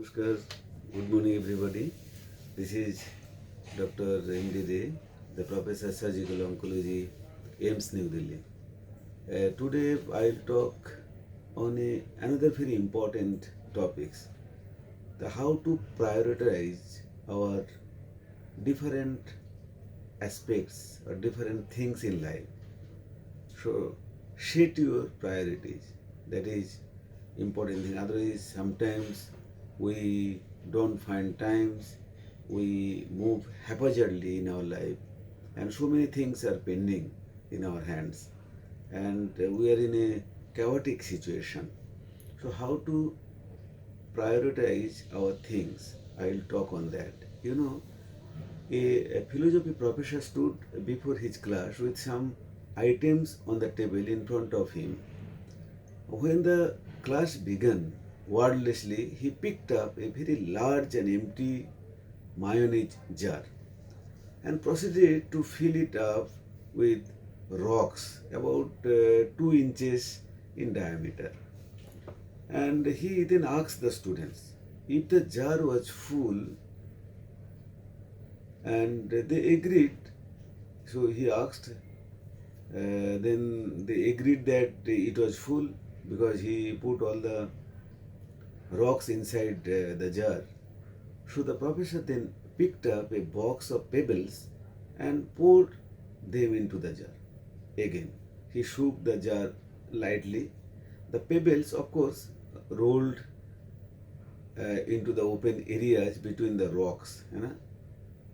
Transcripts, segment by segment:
Namaskar. Good morning, everybody. This is Dr. M.D. Ray, the Professor Surgical Oncology, AIMS New Delhi. Today, I'll talk on another very important topics: the how to prioritize our different aspects or different things in life. So, set your priorities. That is important thing. Otherwise, sometimes we don't find times. We move haphazardly in our life, and so many things are pending in our hands, and we are in a chaotic situation. So, how to prioritize our things? I'll talk on that. A philosophy professor stood before his class with some items on the table in front of him. When the class began, wordlessly he picked up a very large and empty mayonnaise jar and proceeded to fill it up with rocks about 2 inches in diameter. And he then asked the students if the jar was full, and they agreed. So he asked, then they agreed that it was full because he put all the rocks inside the jar. So the professor then picked up a box of pebbles and poured them into the jar. Again, he shook the jar lightly. The pebbles, of course, rolled into the open areas between the rocks.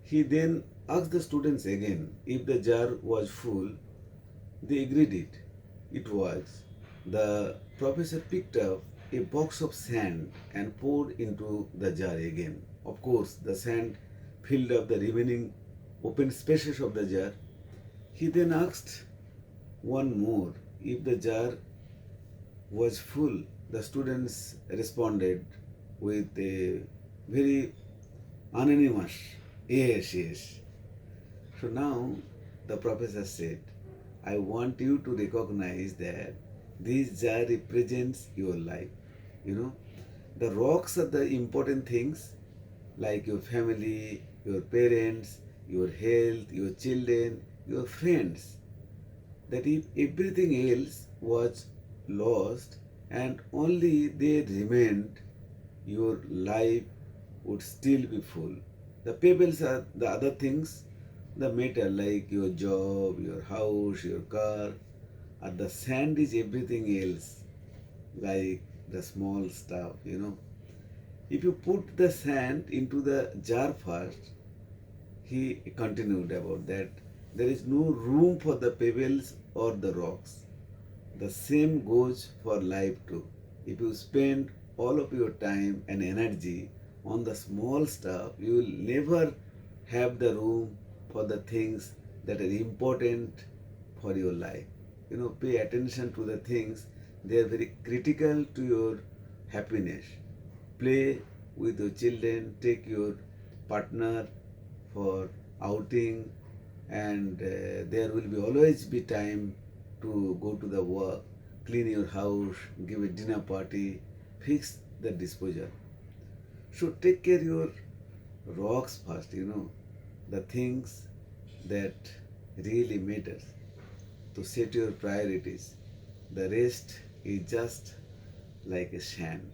He then asked the students again if the jar was full. They agreed it was. The professor picked up a box of sand and poured into the jar again. Of course, the sand filled up the remaining open spaces of the jar. He then asked one more if the jar was full. The students responded with a very unanimous yes, yes. So now the professor said, I want you to recognize that this jar represents your life. You know, the rocks are the important things like your family, your parents, your health, your children, your friends. That if everything else was lost and only they remained, your life would still be full. The pebbles are the other things, the matter like your job, your house, your car, and the sand is everything else, like the small stuff. If you put the sand into the jar first, he continued about that, there is no room for the pebbles or the rocks. The same goes for life too. If you spend all of your time and energy on the small stuff, you will never have the room for the things that are important for your life. Pay attention to the things, they are very critical to your happiness. Play with your children, take your partner for outing, and there will be always be time to go to the work, clean your house, give a dinner party, fix the disposal. So take care your rocks first, the things that really matters, to set your priorities. The rest is just like a sand.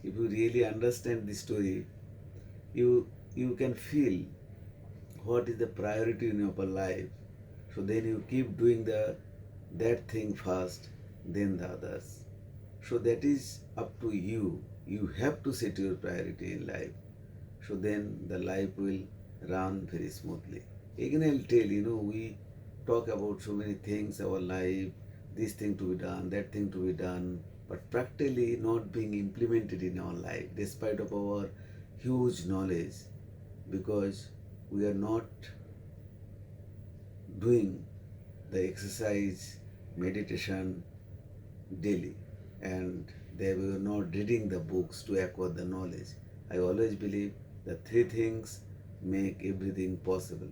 If you really understand the story, you can feel what is the priority in your life. So then you keep doing that thing first, then the others. So that is up to you. You have to set your priority in life. So then the life will run very smoothly. Again, I'll tell we talk about so many things, our life, this thing to be done, that thing to be done, but practically not being implemented in our life, despite of our huge knowledge, because we are not doing the exercise, meditation daily, and they were not reading the books to acquire the knowledge. I always believe that three things make everything possible.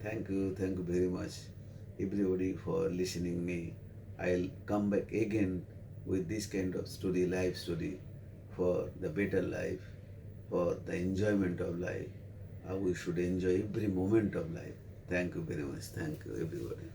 Thank you very much, everybody, for listening me. I'll come back again with this kind of story, life story, for the better life. for the enjoyment of life. How we should enjoy every moment of life. Thank you very much. Thank you, everybody.